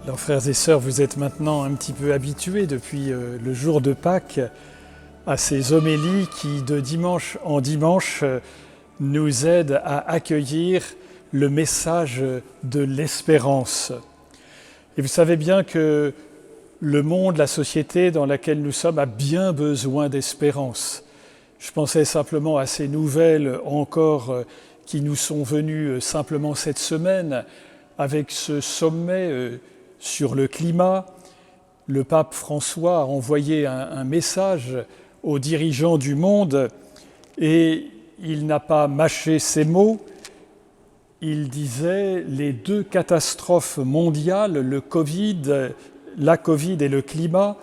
Alors frères et sœurs, vous êtes maintenant un petit peu habitués depuis le jour de Pâques à ces homélies qui, de dimanche en dimanche, nous aident à accueillir le message de l'espérance. Et vous savez bien que le monde, la société dans laquelle nous sommes a bien besoin d'espérance. Je pensais simplement à ces nouvelles encore qui nous sont venues simplement cette semaine avec ce sommet sur le climat. Le pape François a envoyé un message aux dirigeants du monde et il n'a pas mâché ses mots. Il disait les deux catastrophes mondiales, la Covid et le climat,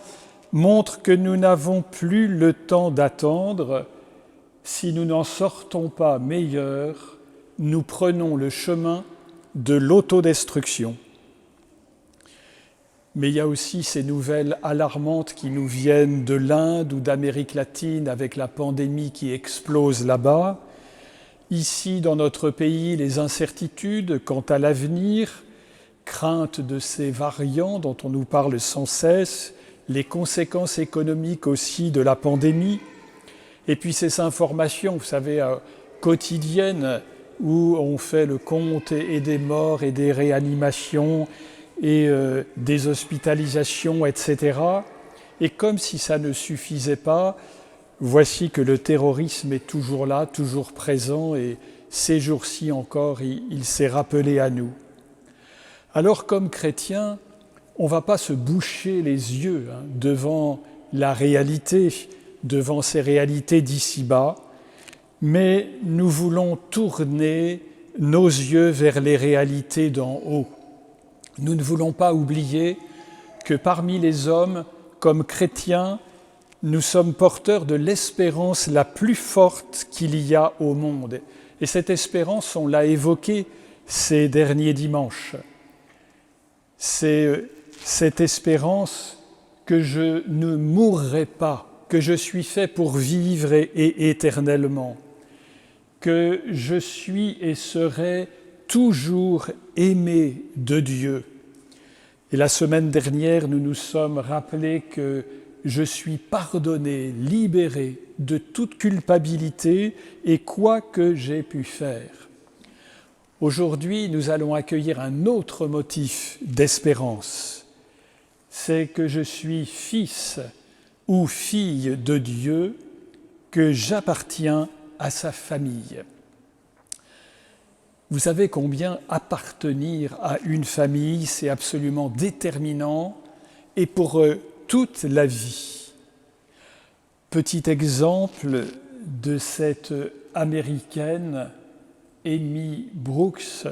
montrent que nous n'avons plus le temps d'attendre. Si nous n'en sortons pas meilleurs, nous prenons le chemin de l'autodestruction. Mais il y a aussi ces nouvelles alarmantes qui nous viennent de l'Inde ou d'Amérique latine avec la pandémie qui explose là-bas. Ici, dans notre pays, les incertitudes quant à l'avenir, crainte de ces variants dont on nous parle sans cesse, les conséquences économiques aussi de la pandémie, et puis ces informations, vous savez, quotidiennes où on fait le compte et des morts et des réanimations et des hospitalisations, etc. Et comme si ça ne suffisait pas, voici que le terrorisme est toujours là, toujours présent, et ces jours-ci encore, il s'est rappelé à nous. Alors, comme chrétiens, on ne va pas se boucher les yeux devant la réalité, devant ces réalités d'ici-bas, mais nous voulons tourner nos yeux vers les réalités d'en haut. Nous ne voulons pas oublier que parmi les hommes, comme chrétiens, nous sommes porteurs de l'espérance la plus forte qu'il y a au monde. Et cette espérance, on l'a évoquée ces derniers dimanches. C'est cette espérance que je ne mourrai pas, que je suis fait pour vivre et éternellement, que je suis et serai toujours aimé de Dieu. Et la semaine dernière, nous nous sommes rappelés que je suis pardonné, libéré de toute culpabilité et quoi que j'ai pu faire. Aujourd'hui, nous allons accueillir un autre motif d'espérance. C'est que je suis fils ou fille de Dieu, que j'appartiens à sa famille. Vous savez combien appartenir à une famille, c'est absolument déterminant et pour toute la vie. Petit exemple de cette Américaine, Amy Brooks,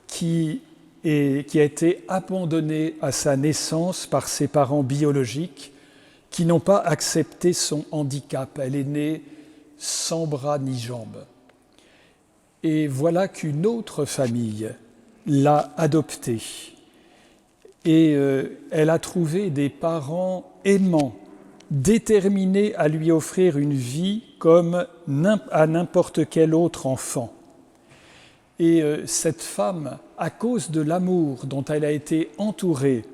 qui a été abandonnée à sa naissance par ses parents biologiques qui n'ont pas accepté son handicap. Elle est née sans bras ni jambes. Et voilà qu'une autre famille l'a adoptée. Et elle a trouvé des parents aimants, déterminés à lui offrir une vie comme à n'importe quel autre enfant. Et cette femme, à cause de l'amour dont elle a été entourée,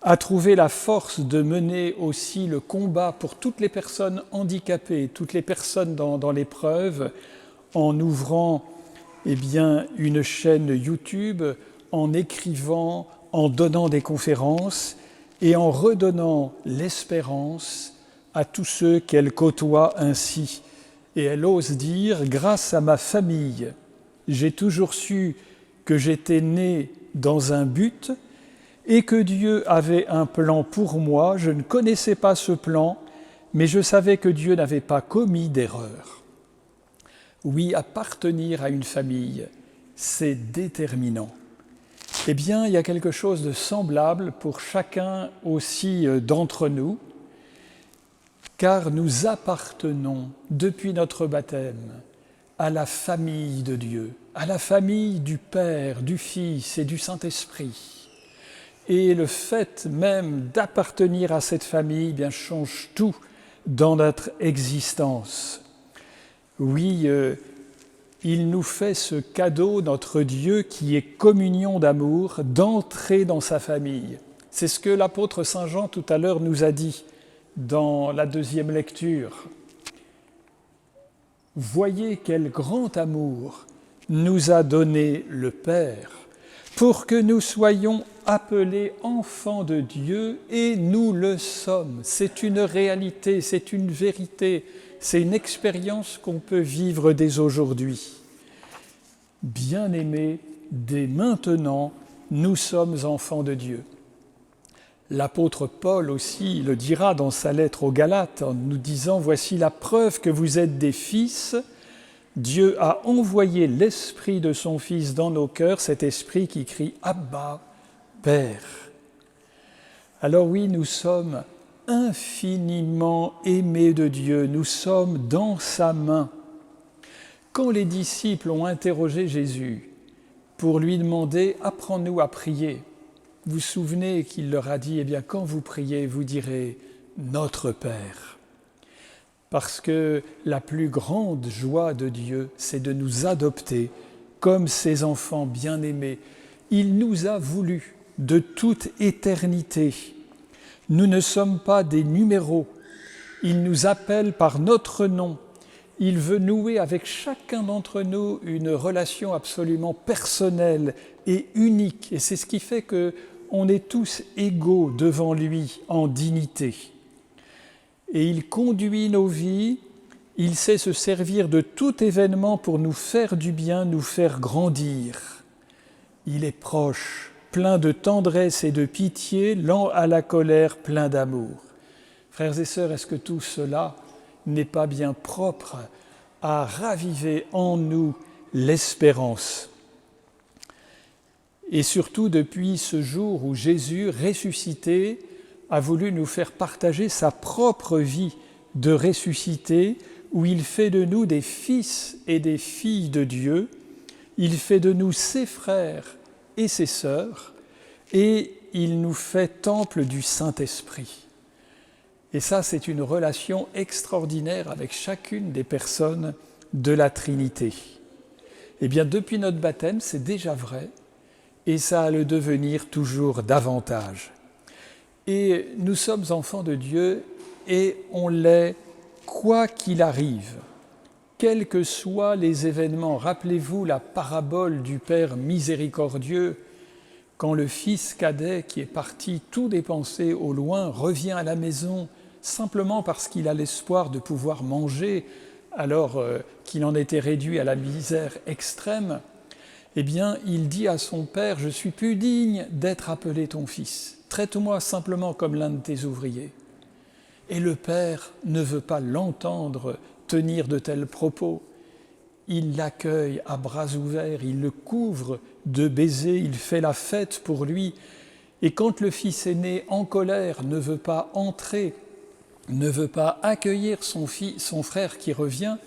a trouvé la force de mener aussi le combat pour toutes les personnes handicapées, toutes les personnes dans l'épreuve, en ouvrant une chaîne YouTube, en écrivant, en donnant des conférences et en redonnant l'espérance à tous ceux qu'elle côtoie ainsi. Et elle ose dire, grâce à ma famille, j'ai toujours su que j'étais né dans un but et que Dieu avait un plan pour moi. Je ne connaissais pas ce plan, mais je savais que Dieu n'avait pas commis d'erreur. Oui, appartenir à une famille, c'est déterminant. Eh bien, il y a quelque chose de semblable pour chacun aussi d'entre nous, car nous appartenons depuis notre baptême à la famille de Dieu, à la famille du Père, du Fils et du Saint-Esprit. Et le fait même d'appartenir à cette famille change tout dans notre existence. Oui, il nous fait ce cadeau, notre Dieu, qui est communion d'amour, d'entrer dans sa famille. C'est ce que l'apôtre Saint Jean tout à l'heure nous a dit dans la deuxième lecture. Voyez quel grand amour nous a donné le Père, pour que nous soyons appelés enfants de Dieu, et nous le sommes. C'est une réalité, c'est une vérité, c'est une expérience qu'on peut vivre dès aujourd'hui. Bien-aimés, dès maintenant, nous sommes enfants de Dieu. L'apôtre Paul aussi le dira dans sa lettre aux Galates en nous disant « Voici la preuve que vous êtes des fils. Dieu a envoyé l'Esprit de son Fils dans nos cœurs, cet Esprit qui crie « Abba, Père ». Alors oui, nous sommes infiniment aimés de Dieu, nous sommes dans sa main. Quand les disciples ont interrogé Jésus pour lui demander « Apprends-nous à prier », vous vous souvenez qu'il leur a dit « Eh bien, quand vous priez, vous direz « Notre Père ». Parce que la plus grande joie de Dieu, c'est de nous adopter comme ses enfants bien-aimés. Il nous a voulu de toute éternité. Nous ne sommes pas des numéros. Il nous appelle par notre nom. Il veut nouer avec chacun d'entre nous une relation absolument personnelle et unique. Et c'est ce qui fait qu'on est tous égaux devant lui en dignité. Et il conduit nos vies, il sait se servir de tout événement pour nous faire du bien, nous faire grandir. Il est proche, plein de tendresse et de pitié, lent à la colère, plein d'amour. Frères et sœurs, est-ce que tout cela n'est pas bien propre à raviver en nous l'espérance? Et surtout depuis ce jour où Jésus, ressuscité, a voulu nous faire partager sa propre vie de ressuscité, où il fait de nous des fils et des filles de Dieu, il fait de nous ses frères et ses sœurs, et il nous fait temple du Saint-Esprit. Et ça, c'est une relation extraordinaire avec chacune des personnes de la Trinité. Eh bien, depuis notre baptême, c'est déjà vrai, et ça a le devenir toujours davantage. Et nous sommes enfants de Dieu et on l'est quoi qu'il arrive, quels que soient les événements. Rappelez-vous la parabole du Père miséricordieux, quand le fils cadet qui est parti tout dépenser au loin revient à la maison simplement parce qu'il a l'espoir de pouvoir manger alors qu'il en était réduit à la misère extrême. Eh bien, il dit à son père « Je suis plus digne d'être appelé ton fils. Traite-moi simplement comme l'un de tes ouvriers. » Et le père ne veut pas l'entendre tenir de tels propos. Il l'accueille à bras ouverts, il le couvre de baisers, il fait la fête pour lui. Et quand le fils aîné, en colère, ne veut pas entrer, ne veut pas accueillir son frère qui revient,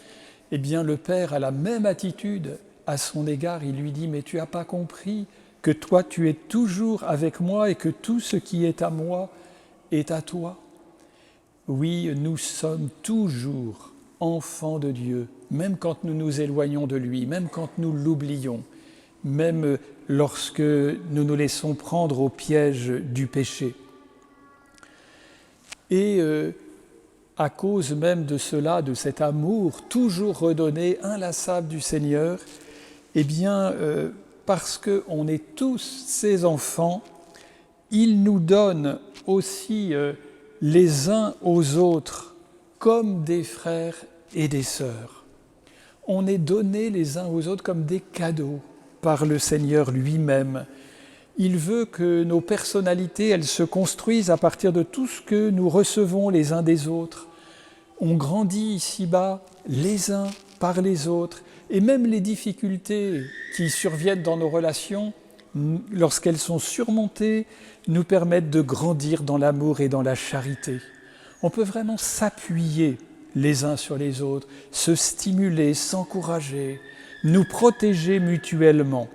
eh bien le père a la même attitude à son égard. Il lui dit « Mais tu n'as pas compris que toi tu es toujours avec moi et que tout ce qui est à moi est à toi ?» Oui, nous sommes toujours enfants de Dieu, même quand nous nous éloignons de lui, même quand nous l'oublions, même lorsque nous nous laissons prendre au piège du péché. Et à cause même de cela, de cet amour toujours redonné, inlassable du Seigneur, eh bien, parce qu'on est tous ses enfants, il nous donne aussi les uns aux autres comme des frères et des sœurs. On est donnés les uns aux autres comme des cadeaux par le Seigneur lui-même. Il veut que nos personnalités, elles se construisent à partir de tout ce que nous recevons les uns des autres. On grandit ici-bas les uns par les autres. Et même les difficultés qui surviennent dans nos relations, lorsqu'elles sont surmontées, nous permettent de grandir dans l'amour et dans la charité. On peut vraiment s'appuyer les uns sur les autres, se stimuler, s'encourager, nous protéger mutuellement.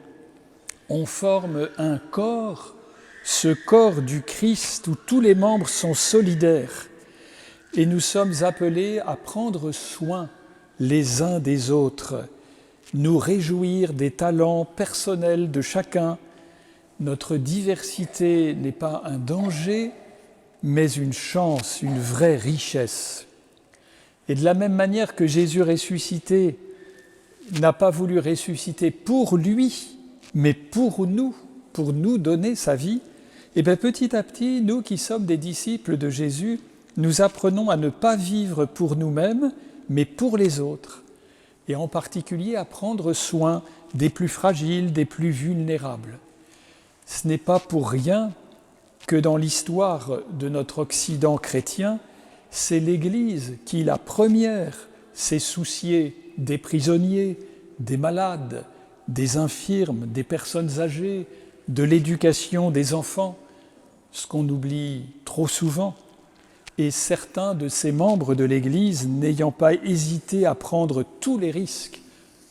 On forme un corps, ce corps du Christ où tous les membres sont solidaires. Et nous sommes appelés à prendre soin les uns des autres. nous réjouir des talents personnels de chacun. Notre diversité n'est pas un danger, mais une chance, une vraie richesse. Et de la même manière que Jésus ressuscité n'a pas voulu ressusciter pour lui, mais pour nous donner sa vie, et bien petit à petit, nous qui sommes des disciples de Jésus, nous apprenons à ne pas vivre pour nous-mêmes, mais pour les autres, et en particulier à prendre soin des plus fragiles, des plus vulnérables. Ce n'est pas pour rien que dans l'histoire de notre Occident chrétien, c'est l'Église qui, la première, s'est souciée des prisonniers, des malades, des infirmes, des personnes âgées, de l'éducation des enfants, ce qu'on oublie trop souvent. Et certains de ces membres de l'Église n'ayant pas hésité à prendre tous les risques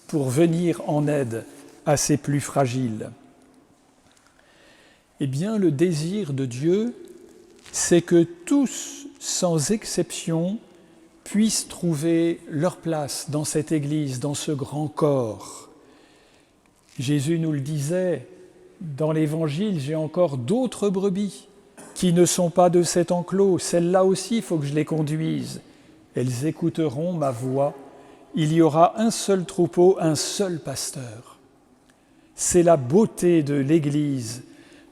pour venir en aide à ces plus fragiles. Eh bien, le désir de Dieu, c'est que tous, sans exception, puissent trouver leur place dans cette Église, dans ce grand corps. Jésus nous le disait, dans l'Évangile, j'ai encore d'autres brebis qui ne sont pas de cet enclos. Celles-là aussi, il faut que je les conduise. Elles écouteront ma voix. Il y aura un seul troupeau, un seul pasteur. C'est la beauté de l'Église,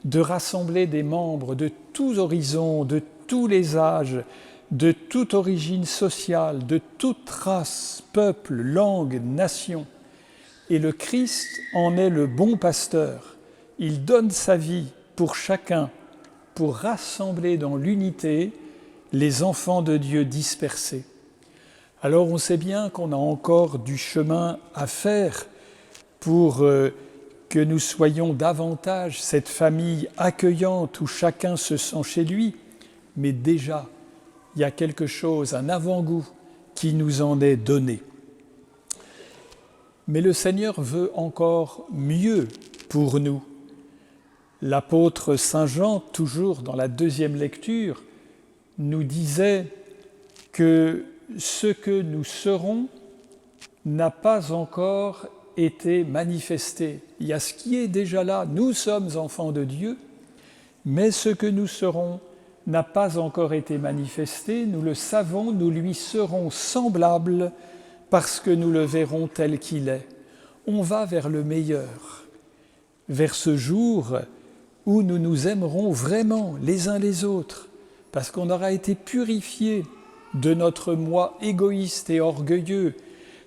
de rassembler des membres de tous horizons, de tous les âges, de toute origine sociale, de toute race, peuple, langue, nation. Et le Christ en est le bon pasteur. Il donne sa vie pour chacun, pour rassembler dans l'unité les enfants de Dieu dispersés. Alors on sait bien qu'on a encore du chemin à faire pour que nous soyons davantage cette famille accueillante où chacun se sent chez lui, mais déjà, il y a quelque chose, un avant-goût qui nous en est donné. Mais le Seigneur veut encore mieux pour nous. L'apôtre Saint Jean, toujours dans la deuxième lecture, nous disait que ce que nous serons n'a pas encore été manifesté. Il y a ce qui est déjà là, nous sommes enfants de Dieu, mais ce que nous serons n'a pas encore été manifesté, nous le savons, nous lui serons semblables parce que nous le verrons tel qu'il est. On va vers le meilleur, vers ce jour où nous nous aimerons vraiment les uns les autres, parce qu'on aura été purifiés de notre moi égoïste et orgueilleux,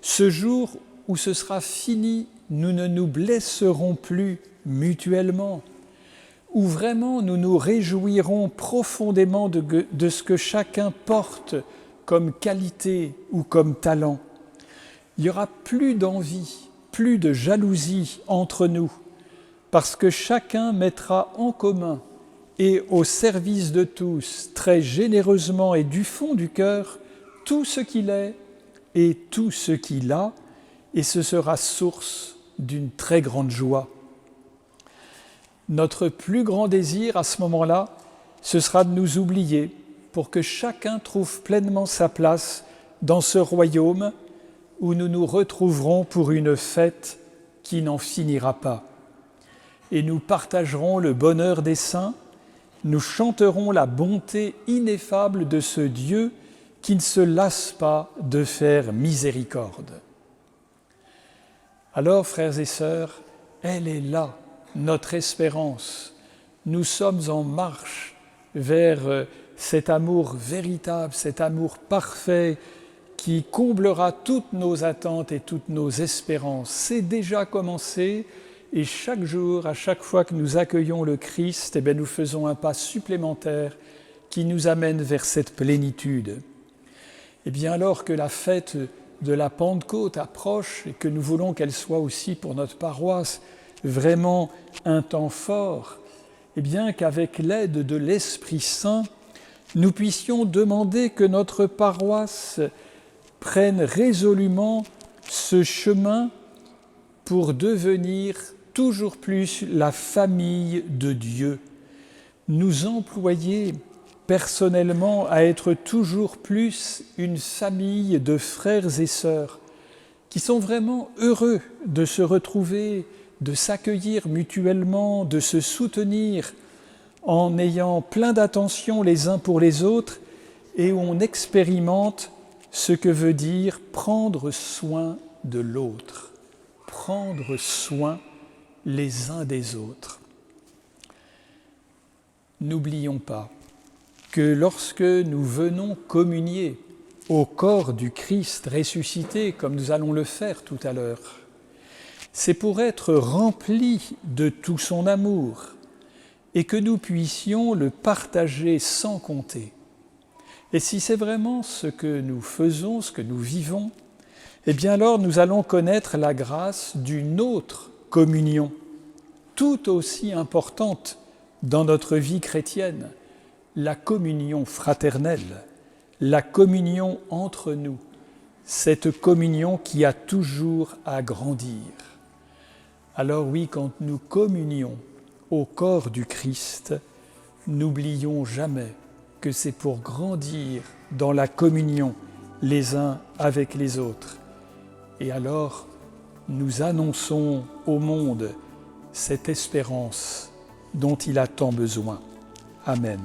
ce jour où ce sera fini, nous ne nous blesserons plus mutuellement, où vraiment nous nous réjouirons profondément de ce que chacun porte comme qualité ou comme talent. Il n'y aura plus d'envie, plus de jalousie entre nous, parce que chacun mettra en commun et au service de tous, très généreusement et du fond du cœur, tout ce qu'il est et tout ce qu'il a, et ce sera source d'une très grande joie. Notre plus grand désir à ce moment-là, ce sera de nous oublier pour que chacun trouve pleinement sa place dans ce royaume où nous nous retrouverons pour une fête qui n'en finira pas. Et nous partagerons le bonheur des saints, nous chanterons la bonté ineffable de ce Dieu qui ne se lasse pas de faire miséricorde. Alors, frères et sœurs, elle est là, notre espérance. Nous sommes en marche vers cet amour véritable, cet amour parfait qui comblera toutes nos attentes et toutes nos espérances. C'est déjà commencé et chaque jour, à chaque fois que nous accueillons le Christ, nous faisons un pas supplémentaire qui nous amène vers cette plénitude. Et bien alors que la fête de la Pentecôte approche et que nous voulons qu'elle soit aussi pour notre paroisse vraiment un temps fort, et bien qu'avec l'aide de l'Esprit Saint, nous puissions demander que notre paroisse prenne résolument ce chemin pour devenir toujours plus la famille de Dieu, nous employer personnellement à être toujours plus une famille de frères et sœurs, qui sont vraiment heureux de se retrouver, de s'accueillir mutuellement, de se soutenir en ayant plein d'attention les uns pour les autres et où on expérimente ce que veut dire prendre soin de l'autre, prendre soin les uns des autres. N'oublions pas que lorsque nous venons communier au corps du Christ ressuscité, comme nous allons le faire tout à l'heure, c'est pour être remplis de tout son amour et que nous puissions le partager sans compter. Et si c'est vraiment ce que nous faisons, ce que nous vivons, eh bien alors nous allons connaître la grâce d'une autre communion, tout aussi importante dans notre vie chrétienne, la communion fraternelle, la communion entre nous, cette communion qui a toujours à grandir. Alors oui, quand nous communions au corps du Christ, n'oublions jamais que c'est pour grandir dans la communion les uns avec les autres. Et alors, nous annonçons au monde cette espérance dont il a tant besoin. Amen.